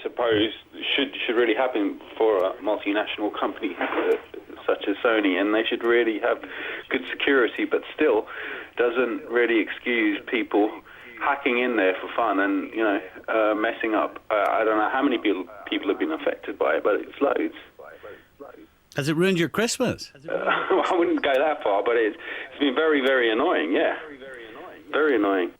suppose should really happen for a multinational company such as Sony, and they should really have good security, but still doesn't really excuse people hacking in there for fun and messing up. I don't know how many people have been affected by it, but it's loads. Has it ruined your Christmas? I wouldn't go that far, but it's been very, very annoying. Yeah, very annoying.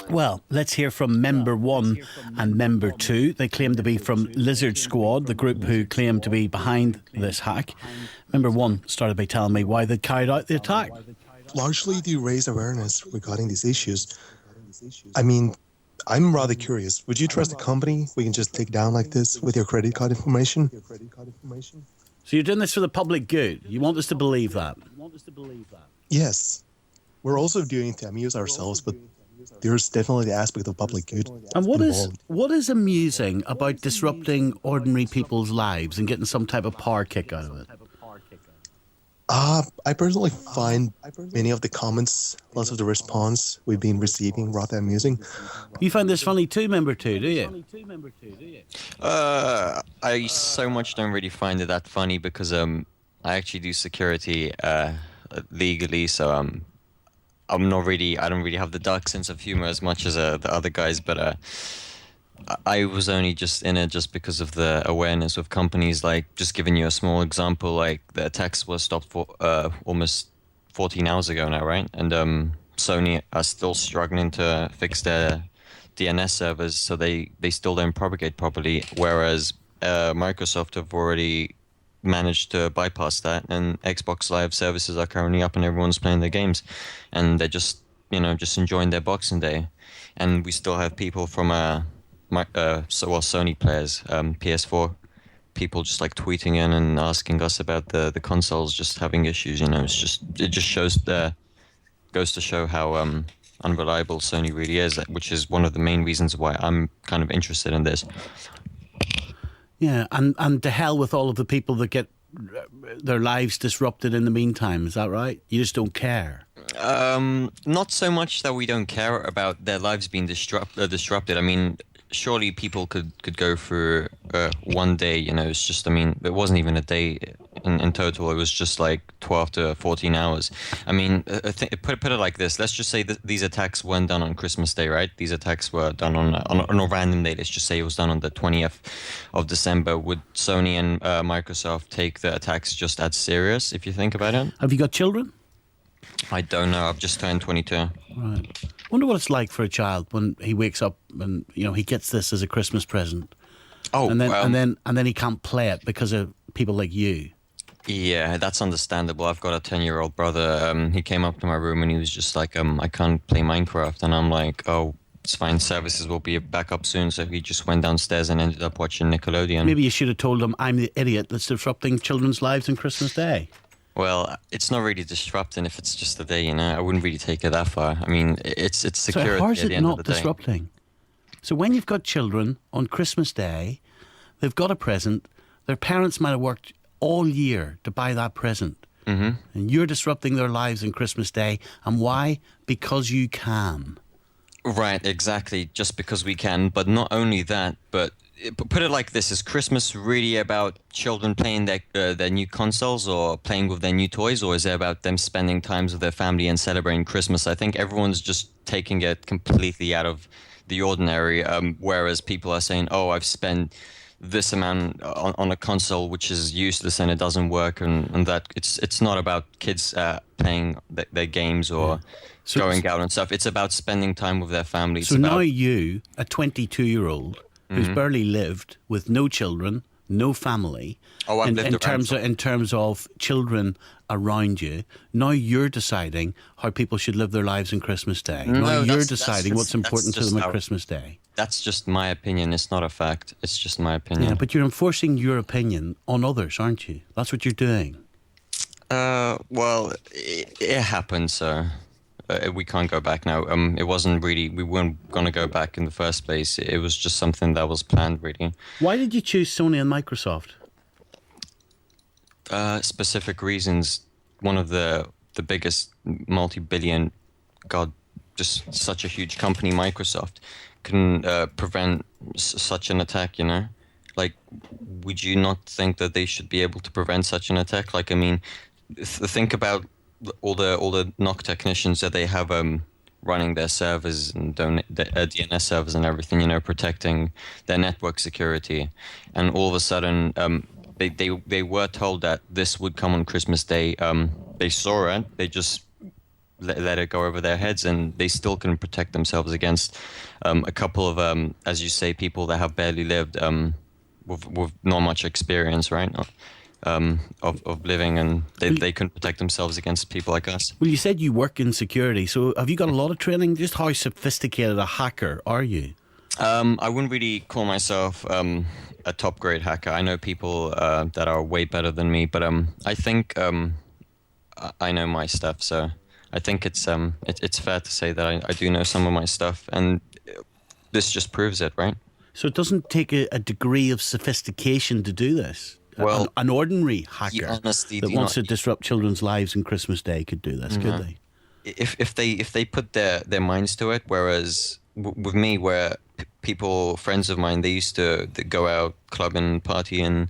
Well, let's hear from Member 1 and Member 2. They claim to be from Lizard Squad, the group who claim to be behind this hack. Member 1 started by telling me why they carried out the attack. Largely to raise awareness regarding these issues. I mean, I'm rather curious. Would you trust a company we can just take down like this with your credit card information? So you're doing this for the public good? You want us to believe that? Yes. We're also doing it to amuse ourselves, but there's definitely the aspect of public good. And what is amusing about disrupting ordinary people's lives and getting some type of power kick out of it? I personally find many of the comments, lots of the response we've been receiving rather amusing. You find this funny too, Member 2, do you? I so much don't really find it that funny because I actually do security legally, so I don't really have the dark sense of humor as much as the other guys, but I was only just in it just because of the awareness of companies. Like, just giving you a small example, like the attacks were stopped for almost 14 hours ago now, right? And Sony are still struggling to fix their DNS servers, so they still don't propagate properly, whereas Microsoft have already managed to bypass that, and Xbox Live services are currently up and everyone's playing their games, and they're just enjoying their Boxing Day. And we still have people from Sony players, PS4 people just like tweeting in and asking us about the consoles just having issues. It just goes to show how unreliable Sony really is, which is one of the main reasons why I'm kind of interested in this. Yeah, and to hell with all of the people that get their lives disrupted in the meantime. Is that right? You just don't care? Not so much that we don't care about their lives being disrupted. I mean, surely people could go through one day, it's just, I mean, it wasn't even a day in total. It was just like 12 to 14 hours. I mean, put it like this. Let's just say that these attacks weren't done on Christmas Day, right? These attacks were done on a random day. Let's just say it was done on the 20th of December. Would Sony and Microsoft take the attacks just as serious, if you think about it? Have you got children? I don't know. I've just turned 22. Right. Wonder what it's like for a child when he wakes up and he gets this as a Christmas present. Oh, and then he can't play it because of people like you. Yeah, that's understandable. I've got a 10-year-old brother. He came up to my room and he was just like, I can't play Minecraft. And I'm like, oh, it's fine. Services will be back up soon. So he just went downstairs and ended up watching Nickelodeon. Maybe you should have told him I'm the idiot that's disrupting children's lives on Christmas Day. Well, it's not really disrupting if it's just a day, I wouldn't really take it that far. I mean, it's security so how is at the it end not of the day. Disrupting? So when you've got children on Christmas Day, they've got a present, their parents might have worked all year to buy that present. Mm-hmm. And you're disrupting their lives on Christmas Day. And why? Because you can. Right, exactly. Just because we can. But not only that, but put it like this: is Christmas really about children playing their new consoles or playing with their new toys, or is it about them spending time with their family and celebrating Christmas? I think everyone's just taking it completely out of the ordinary, whereas people are saying, oh, I've spent this amount on a console which is useless and it doesn't work, and that it's not about kids playing their games or going out and stuff. It's about spending time with their families. So now you, a 22-year-old who's barely lived, with no children, no family, in terms of children around you, now you're deciding how people should live their lives on Christmas Day. Now you're deciding what's important to them on Christmas Day. That's just my opinion. It's not a fact. It's just my opinion. Yeah, but you're enforcing your opinion on others, aren't you? That's what you're doing. Well, it happened, so we can't go back now. It wasn't really, we weren't going to go back in the first place. It was just something that was planned, really. Why did you choose Sony and Microsoft? Specific reasons. One of the biggest multi-billion, just such a huge company, Microsoft, can prevent such an attack, you know? Like, would you not think that they should be able to prevent such an attack? Like, I mean, think about all the NOC technicians that they have running their servers and DNS servers and everything, you know, protecting their network security, and all of a sudden, they were told that this would come on Christmas Day. They saw it. They just let it go over their heads, and they still couldn't protect themselves against a couple of, as you say, people that have barely lived with not much experience, right? Of living, and they couldn't protect themselves against people like us. Well, you said you work in security, so have you got a lot of training? Just how sophisticated a hacker are you? I wouldn't really call myself a top grade hacker. I know people that are way better than me, but I think I know my stuff. So I think it's fair to say that I do know some of my stuff, and this just proves it, right? So it doesn't take a degree of sophistication to do this. Well, an ordinary hacker that wants to disrupt children's lives on Christmas Day could do this, could they? If they put their minds to it, whereas with me, where friends of mine, they used to go out clubbing, party, and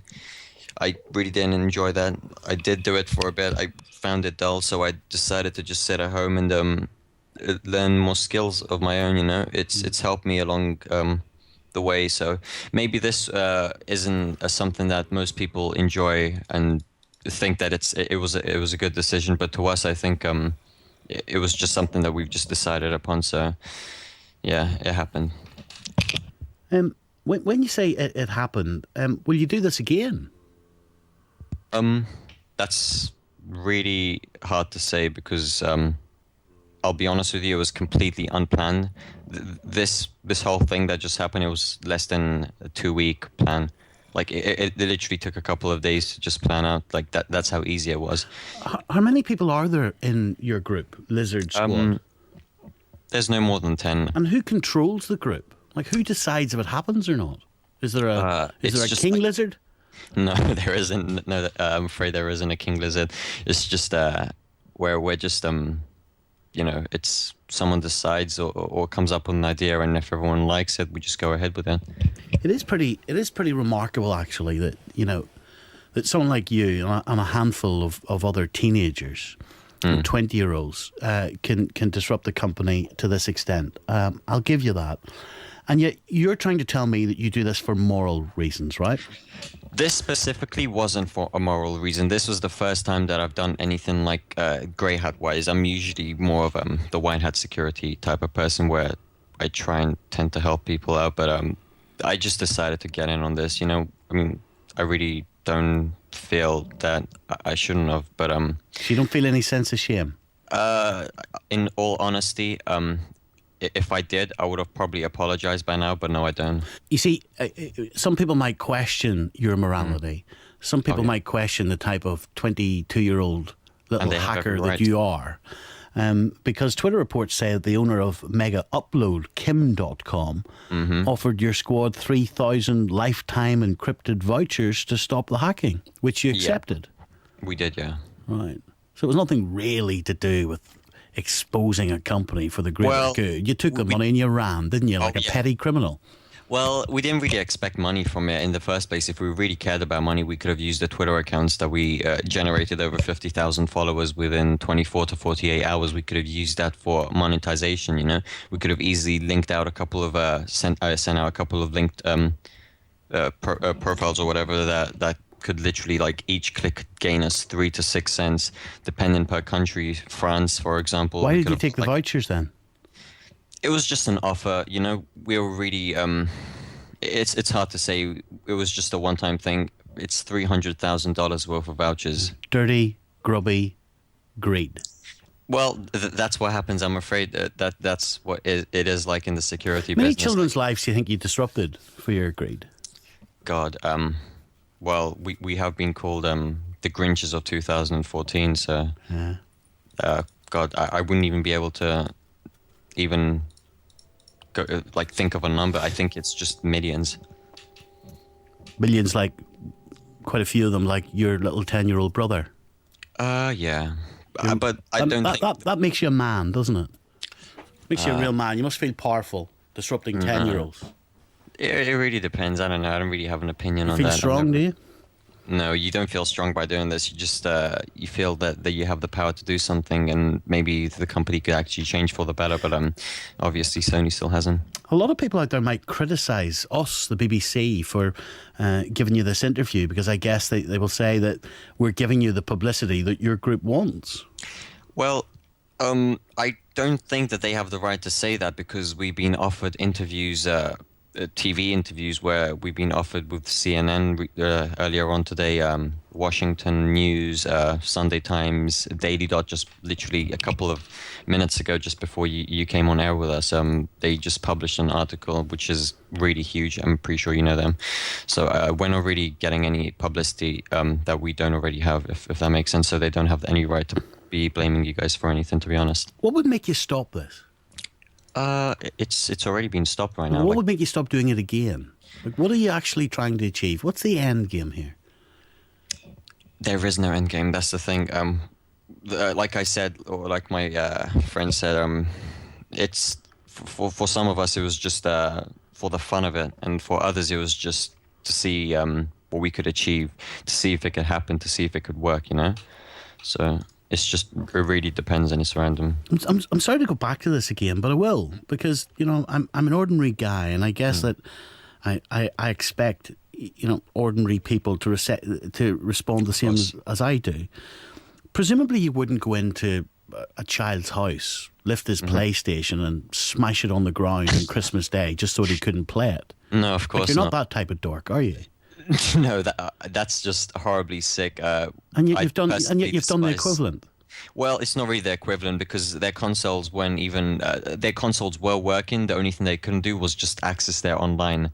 I really didn't enjoy that. I did do it for a bit. I found it dull, so I decided to just sit at home and learn more skills of my own. You know, it's helped me along the way. So maybe this isn't something that most people enjoy and think that it was a good decision, but to us, I think it was just something that we've just decided upon. So yeah, it happened. When you say it happened, will you do this again? That's really hard to say because I'll be honest with you, it was completely unplanned. This whole thing that just happened, it was less than a 2-week plan. Like it literally took a couple of days to just plan out. Like that's how easy it was. How many people are there in your group, Lizard Squad? There's no more than 10. And who controls the group? Like who decides if it happens or not? Is there a king lizard? No, there isn't. No, I'm afraid there isn't a king lizard. It's just where we're just it's someone decides or comes up with an idea, and if everyone likes it, we just go ahead with it. It is pretty remarkable, actually, that that someone like you and a handful of other teenagers, 20-year-olds, can disrupt the company to this extent. I'll give you that. And yet you're trying to tell me that you do this for moral reasons, right? This specifically wasn't for a moral reason. This was the first time that I've done anything like grey hat wise. I'm usually more of the white hat security type of person where I try and tend to help people out. But I just decided to get in on this. You know, I mean, I really don't feel that I shouldn't have. But so you don't feel any sense of shame? In all honesty, if I did, I would have probably apologized by now, but no, I don't. You see, some people might question your morality. Some people might question the type of 22-year-old little hacker that you are. Because Twitter reports say that the owner of Mega Upload, Kim.com, offered your squad 3,000 lifetime encrypted vouchers to stop the hacking, which you accepted. Yeah. We did, yeah. Right. So it was nothing really to do with exposing a company for the greater good. You took the money and you ran, didn't you, like a petty criminal? Well, we didn't really expect money from it in the first place. If we really cared about money, we could have used the Twitter accounts that we generated over 50,000 followers within 24 to 48 hours. We could have used that for monetization, you know. We could have easily linked out a couple of, sent out a couple of linked profiles or whatever that could literally, like, each click gain us 3 to 6 cents, depending per country. France, for example. Why did you take the vouchers then? It was just an offer, you know. We were really, it's hard to say. It was just a one-time thing. It's $300,000 worth of vouchers. Dirty, grubby, greed. Well, that's what happens. I'm afraid that's what it is like in the security business. Many children's lives do you think you disrupted for your greed? God, well, we have been called the Grinches of 2014, so God, I wouldn't even be able to even go, think of a number. I think it's just millions. Millions, like quite a few of them, like your little 10-year-old brother. Yeah, but I don't think that makes you a man, doesn't it? Makes you a real man. You must feel powerful. disrupting 10-year-olds? It really depends. I don't know. I don't really have an opinion on that. You feel strong, do you? No, you don't feel strong by doing this. You just you feel that you have the power to do something, and maybe the company could actually change for the better. But obviously Sony still hasn't. A lot of people out there might criticise us, the BBC, for giving you this interview, because I guess they will say that we're giving you the publicity that your group wants. Well, I don't think that they have the right to say that, because we've been offered interviews. TV interviews where we've been offered with CNN earlier on today, Washington News, Sunday Times, Daily Dot, just literally a couple of minutes ago, just before you came on air with us. They just published an article which is really huge. I'm pretty sure you know them. So we're not really getting any publicity that we don't already have, if that makes sense. So they don't have any right to be blaming you guys for anything, to be honest. What would make you stop this? It's already been stopped right now. What would make you stop doing it again? Like, what are you actually trying to achieve? What's the end game here? There is no end game. That's the thing. Like I said, or like my friend said, it's for some of us it was just for the fun of it, and for others it was just to see what we could achieve, to see if it could happen, to see if it could work. So. It really depends, and it's random. I'm sorry to go back to this again, but I will, because I'm an ordinary guy, and I guess that I expect ordinary people to respond the same as I do. Presumably, you wouldn't go into a child's house, lift his PlayStation, and smash it on the ground on Christmas Day just so he couldn't play it. No, of course you're not that type of dork, are you? No, that's just horribly sick. And yet you've done the equivalent. Well, it's not really the equivalent, because their consoles their consoles were working. The only thing they couldn't do was just access their online.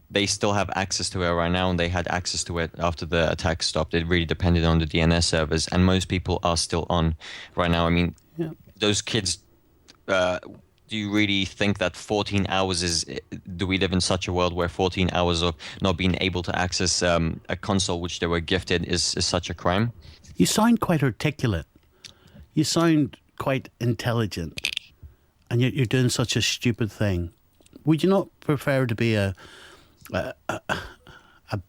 They still have access to it right now, and they had access to it after the attack stopped. It really depended on the DNS servers, and most people are still on right now. I mean, those kids. Do you really think that 14 hours do we live in such a world where 14 hours of not being able to access a console which they were gifted is such a crime? You sound quite articulate. You sound quite intelligent. And yet you're doing such a stupid thing. Would you not prefer to be a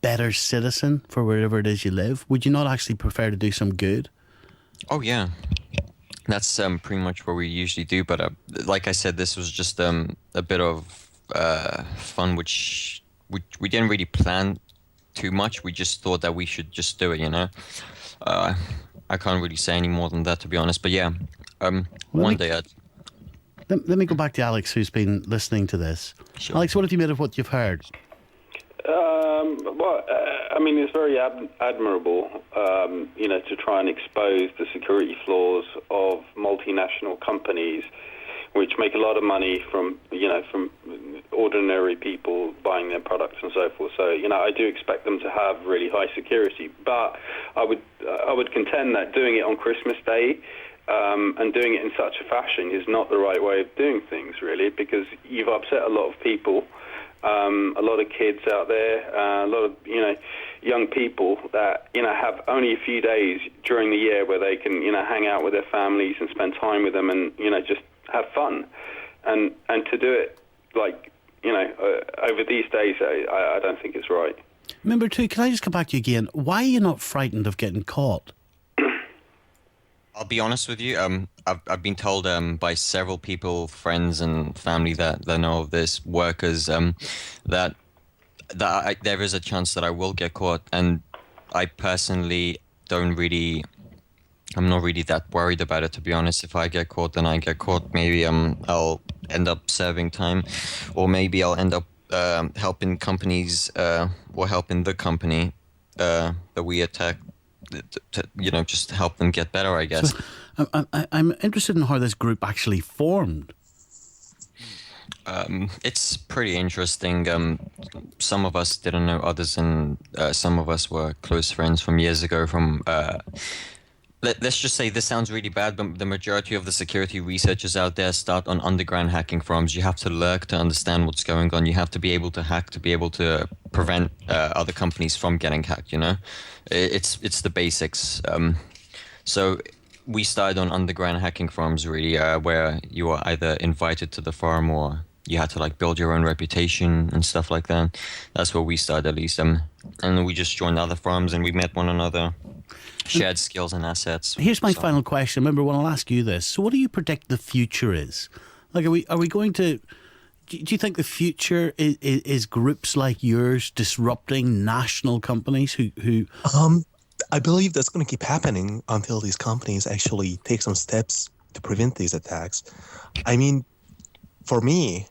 better citizen for wherever it is you live? Would you not actually prefer to do some good? Oh, yeah. That's pretty much what we usually do, but like I said, this was just a bit of fun, which we didn't really plan too much. We just thought that we should just do it, I can't really say any more than that, to be honest. But yeah, one day I'd... Let me go back to Alex, who's been listening to this. Sure. Alex, what have you made of what you've heard? It's very admirable, to try and expose the security flaws of multinational companies, which make a lot of money from ordinary people buying their products and so forth. So, I do expect them to have really high security, but I would contend that doing it on Christmas Day and doing it in such a fashion is not the right way of doing things, really, because you've upset a lot of people. A lot of kids out there, a lot of young people that have only a few days during the year where they can hang out with their families and spend time with them and just have fun, and to do it over these days, I don't think it's right. Number two, can I just come back to you again? Why are you not frightened of getting caught? I'll be honest with you. I've been told by several people, friends and family that know of this, workers, that there is a chance that I will get caught, and I personally I'm not really that worried about it, to be honest. If I get caught, then I get caught. Maybe I'll end up serving time, or maybe I'll end up helping companies or helping the company that we attack. To, just help them get better, I guess. So, I'm interested in how this group actually formed. It's pretty interesting. Some of us didn't know others, and some of us were close friends from years ago. Let's just say, this sounds really bad, but the majority of the security researchers out there start on underground hacking forums. You have to lurk to understand what's going on. You have to be able to hack to be able to prevent other companies from getting hacked, It's the basics. So we started on underground hacking forums, really, where you are either invited to the forum or you had to like build your own reputation and stuff like that. That's where we started, at least. And we just joined other firms and we met one another, shared skills and assets. Here's my final question. Remember, when I'll ask you this. So what do you predict the future is? Like, are we going to... Do you think the future is groups like yours disrupting national companies who... I believe that's going to keep happening until these companies actually take some steps to prevent these attacks. I mean, for me,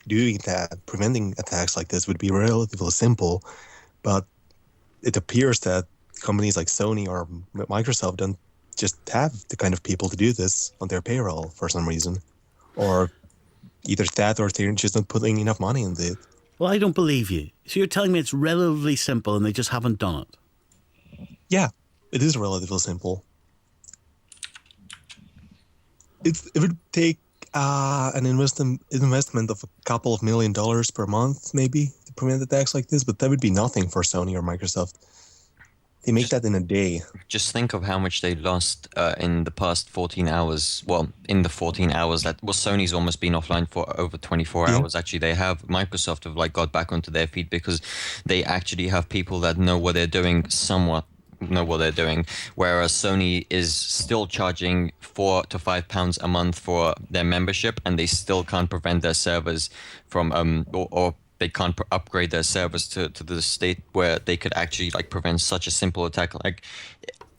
doing that, preventing attacks like this would be relatively simple, but it appears that companies like Sony or Microsoft don't just have the kind of people to do this on their payroll for some reason. Or either that or they're just not putting enough money into it. Well, I don't believe you. So you're telling me it's relatively simple and they just haven't done it? Yeah, it is relatively simple. It would take an investment of a couple of $1 million per month, maybe, to prevent attacks like this, but that would be nothing for Sony or Microsoft. They make that in a day. Just think of how much they lost in the past 14 hours. Well, in the 14 hours that Sony's almost been offline for over 24 hours. Actually, they have Microsoft have like got back onto their feet because they actually have people that know what they're doing, somewhat know what they're doing. Whereas Sony is still charging £4 to £5 a month for their membership, and they still can't prevent their servers from or they can't upgrade their servers to the state where they could actually like prevent such a simple attack. Like,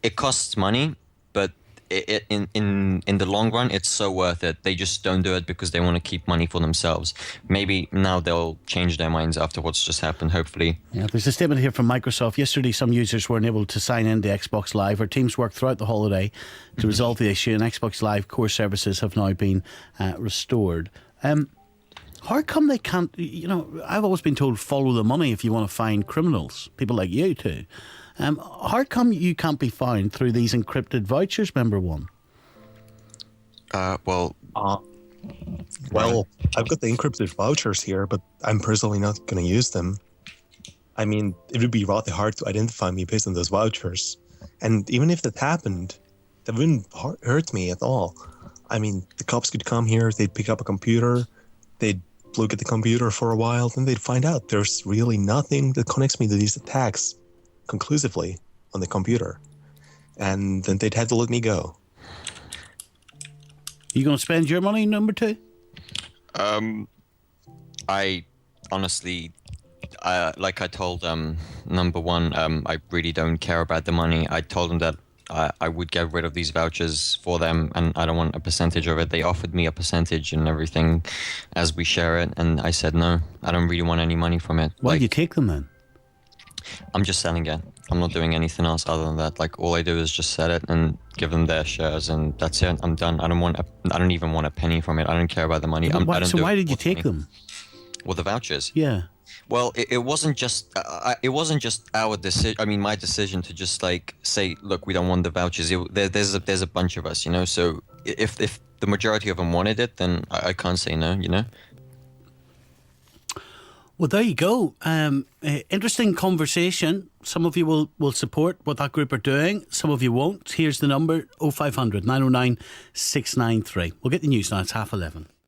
it costs money, but in the long run, it's so worth it. They just don't do it because they want to keep money for themselves. Maybe now they'll change their minds after what's just happened, hopefully. Yeah, there's a statement here from Microsoft. Yesterday, some users weren't able to sign into Xbox Live. Our teams worked throughout the holiday to resolve the issue, and Xbox Live core services have now been restored. How come they can't, I've always been told follow the money if you want to find criminals, people like you too. How come you can't be found through these encrypted vouchers, member one? Well, I've got the encrypted vouchers here, but I'm personally not going to use them. I mean, it would be rather hard to identify me based on those vouchers. And even if that happened, that wouldn't hurt me at all. I mean, the cops could come here, they'd pick up a computer, they'd look at the computer for a while, then they'd find out there's really nothing that connects me to these attacks conclusively on the computer. And then they'd have to let me go. You going to spend your money, number two? I honestly, like I told number one, I really don't care about the money. I told them that I would get rid of these vouchers for them, and I don't want a percentage of it. They offered me a percentage and everything as we share it, and I said no, I don't really want any money from it. Why did you take them then? I'm just selling it. I'm not doing anything else other than that. Like, all I do is just sell it and give them their shares, and that's it. I'm done. I don't even want a penny from it. I don't care about the money. So why did you take them? Well, the vouchers. Yeah. Well, it wasn't just our decision. I mean, my decision to just like say, look, we don't want the vouchers. There's a bunch of us, So if the majority of them wanted it, then I can't say no, Well, there you go. Interesting conversation. Some of you will support what that group are doing. Some of you won't. Here's the number: 0500 909 693. We'll get the news now. It's 11:30.